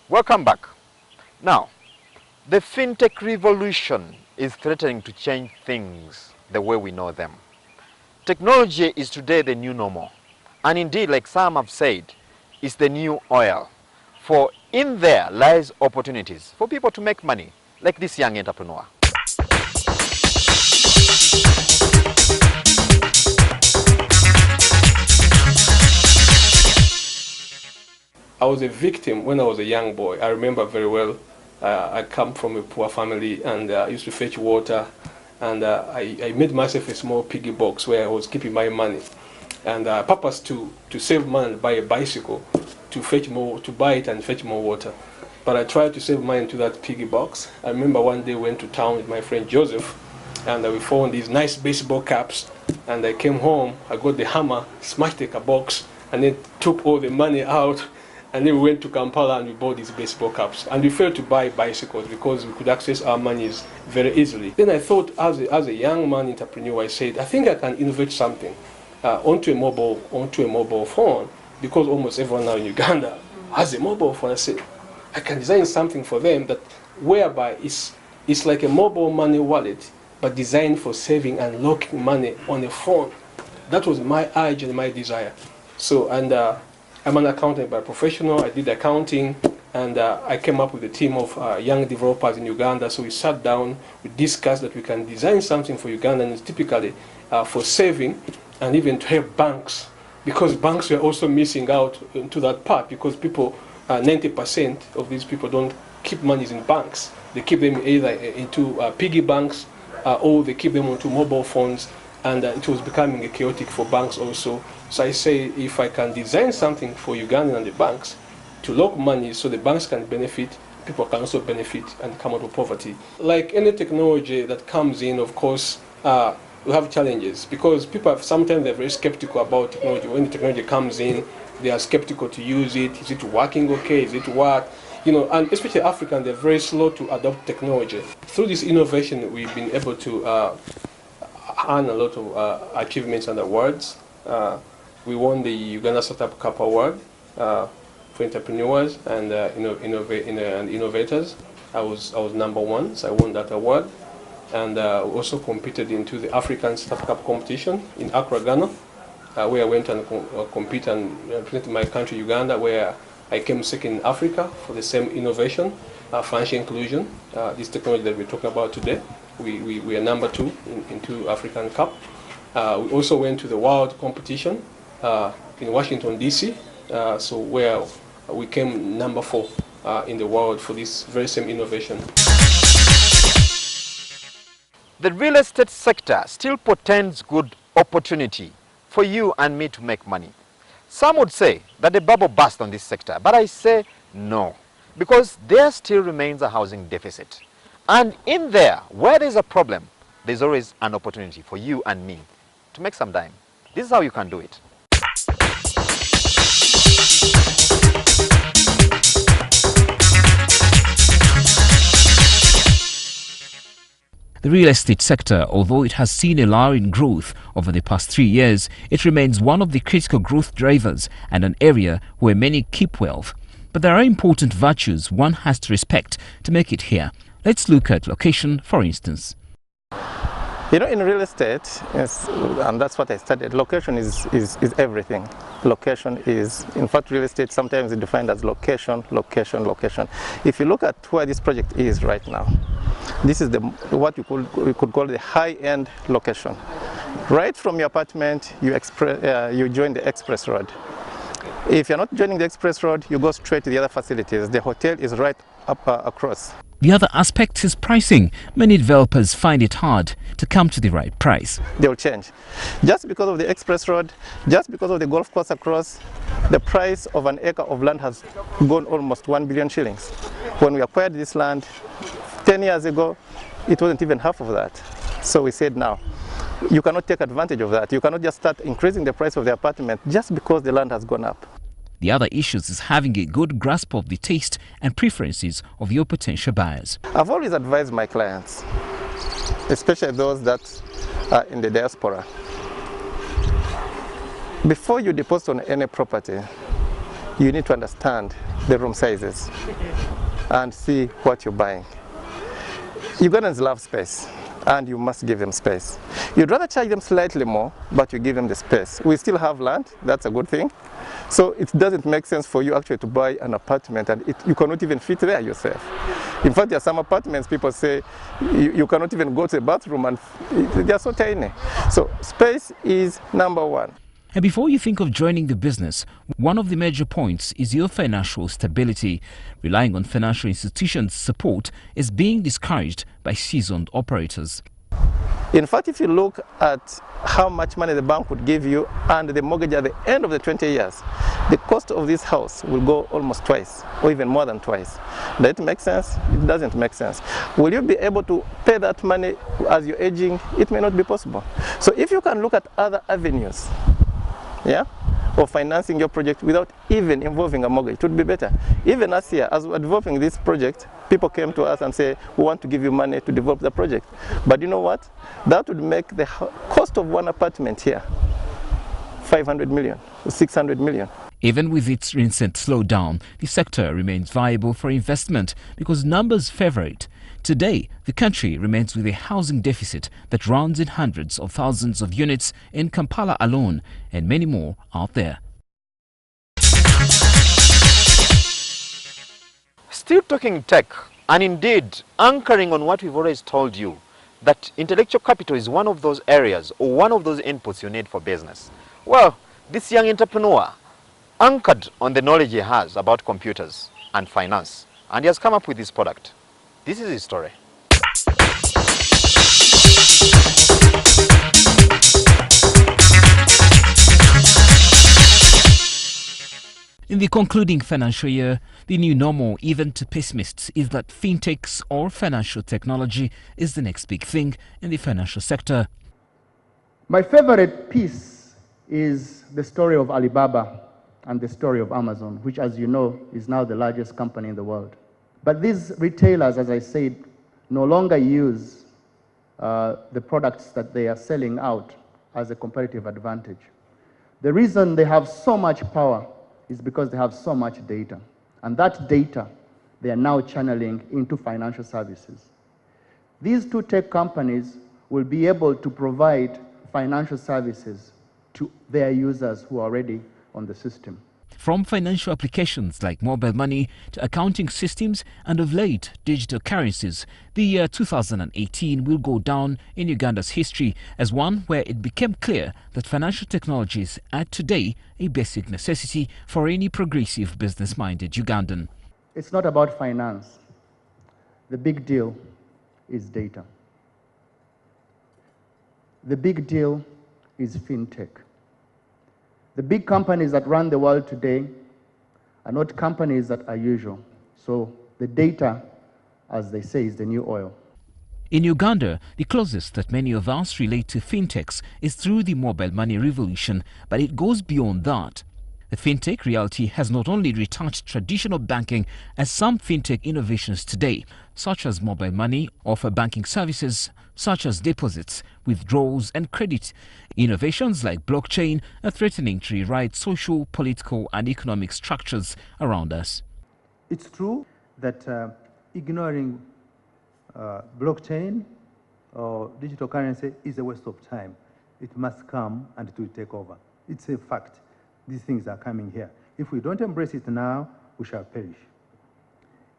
Welcome back. Now, the fintech revolution is threatening to change things the way we know them. Technology is today the new normal. And indeed, like some have said, it's the new oil. For in there lies opportunities for people to make money, like this young entrepreneur. I was a victim when I was a young boy. I remember very well. I come from a poor family, and I used to fetch water, and I made myself a small piggy box where I was keeping my money, and purpose to save money and buy a bicycle to buy it and fetch more water. But I tried to save money into that piggy box. I remember one day I went to town with my friend Joseph, and we found these nice baseball caps, and I came home, I got the hammer, smashed the box, and then took all the money out. And then we went to Kampala and we bought these baseball caps. And we failed to buy bicycles because we could access our monies very easily. Then I thought, as a young man entrepreneur, I said, I think I can innovate something onto a mobile phone, because almost everyone now in Uganda has a mobile phone. I said, I can design something for them that whereby it's like a mobile money wallet, but designed for saving and locking money on a phone. That was my urge and my desire. So, I'm an accountant by professional. I did accounting, and I came up with a team of young developers in Uganda. So we sat down, we discussed that we can design something for Uganda, and it's typically for saving and even to help banks, because banks were also missing out into that part, because people, 90% of these people don't keep monies in banks. They keep them either into piggy banks or they keep them onto mobile phones, and it was becoming chaotic for banks also. So I say, if I can design something for Uganda and the banks to lock money so the banks can benefit, people can also benefit and come out of poverty. Like any technology that comes in, of course, we have challenges, because people sometimes they're very skeptical about technology. When the technology comes in, they are skeptical to use it. Is it working okay? Is it what? And especially Africans, they're very slow to adopt technology. Through this innovation, we've been able to earn a lot of achievements and awards. We won the Uganda Startup Cup Award for entrepreneurs and innovators. I was number one, so I won that award. And also competed into the African Startup Cup competition in Accra, Ghana, where I went and compete and represent my country, Uganda, where I came second in Africa for the same innovation, financial inclusion, this technology that we're talking about today. We are number two into African Cup. We also went to the world competition in Washington, D.C., so where we came number 4 in the world for this very same innovation. The real estate sector still portends good opportunity for you and me to make money. Some would say that the bubble burst on this sector, but I say no, because there still remains a housing deficit. And in there, where there's a problem, there's always an opportunity for you and me to make some dime. This is how you can do it. The real estate sector, although it has seen a lull in growth over the past 3 years, it remains one of the critical growth drivers and an area where many keep wealth. But there are important virtues one has to respect to make it here. Let's look at location, for instance. In real estate, and that's what I studied, location is everything. Location is, in fact, real estate sometimes is defined as location, location, location. If you look at where this project is right now, this is what we could call the high-end location. Right from your apartment, you join the express road. If you're not joining the express road, you go straight to the other facilities. The hotel is right up across. The other aspect is pricing. Many developers find it hard to come to the right price. They will change. Just because of the express road, just because of the golf course across, the price of an acre of land has gone almost 1 billion shillings. When we acquired this land 10 years ago, it wasn't even half of that. So we said, now, you cannot take advantage of that. You cannot just start increasing the price of the apartment just because the land has gone up. The other issues is having a good grasp of the taste and preferences of your potential buyers. I've always advised my clients, especially those that are in the diaspora, before you deposit on any property, you need to understand the room sizes and see what you're buying. Ugandans love space, and you must give them space. You'd rather charge them slightly more, but you give them the space. We still have land, that's a good thing. So it doesn't make sense for you actually to buy an apartment and you cannot even fit there yourself. In fact, there are some apartments people say you cannot even go to the bathroom and they are so tiny. So space is number one. And before you think of joining the business, one of the major points is your financial stability. Relying on financial institutions' support is being discouraged by seasoned operators. In fact, if you look at how much money the bank would give you and the mortgage at the end of the 20 years, the cost of this house will go almost twice or even more than twice. Does it make sense? It doesn't make sense. Will you be able to pay that money as you're aging? It may not be possible. So if you can look at other avenues, yeah, of financing your project without even involving a mortgage, it would be better. Even last year, as we were developing this project, people came to us and said, we want to give you money to develop the project. But you know what? That would make the cost of one apartment here 500 million, 600 million. Even with its recent slowdown, the sector remains viable for investment because numbers favor it. Today, the country remains with a housing deficit that runs in hundreds of thousands of units in Kampala alone and many more out there. Still talking tech, and indeed anchoring on what we've always told you, that intellectual capital is one of those areas or one of those inputs you need for business. Well, this young entrepreneur anchored on the knowledge he has about computers and finance, and he has come up with this product. This is his story. In the concluding financial year, the new normal, even to pessimists, is that fintechs or financial technology is the next big thing in the financial sector. My favorite piece is the story of Alibaba and the story of Amazon, which, as you know, is now the largest company in the world. But these retailers, as I said, no longer use the products that they are selling out as a competitive advantage. The reason they have so much power is because they have so much data. And that data, they are now channeling into financial services. These two tech companies will be able to provide financial services to their users who are already on the system. From financial applications like mobile money to accounting systems and of late digital currencies, the year 2018 will go down in Uganda's history as one where it became clear that financial technologies are today a basic necessity for any progressive business-minded Ugandan. It's not about finance. The big deal is data. The big deal is fintech. The big companies that run the world today are not companies that are usual. So the data, as they say, is the new oil. In Uganda, the closest that many of us relate to fintechs is through the mobile money revolution, but it goes beyond that. The fintech reality has not only retouched traditional banking, as some fintech innovations today, such as mobile money, offer banking services such as deposits, withdrawals and credit. Innovations like blockchain are threatening to rewrite social, political and economic structures around us. It's true that ignoring blockchain or digital currency is a waste of time. It must come and it will take over. It's a fact. These things are coming here. If we don't embrace it now, we shall perish.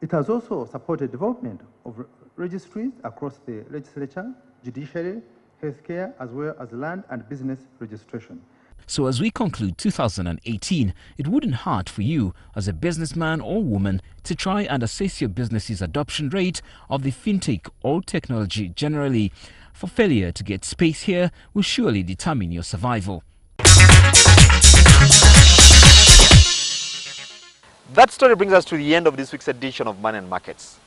It has also supported development of registries across the legislature, judiciary, healthcare, as well as land and business registration. So as we conclude 2018, it wouldn't hurt for you as a businessman or woman to try and assess your business's adoption rate of the fintech or technology generally. For failure to get space here will surely determine your survival. That story brings us to the end of this week's edition of Money and Markets.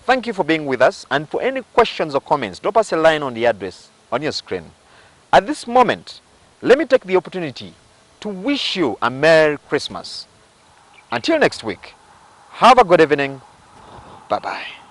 Thank you for being with us, and for any questions or comments, drop us a line on the address on your screen. At this moment, let me take the opportunity to wish you a Merry Christmas. Until next week, have a good evening. Bye-bye.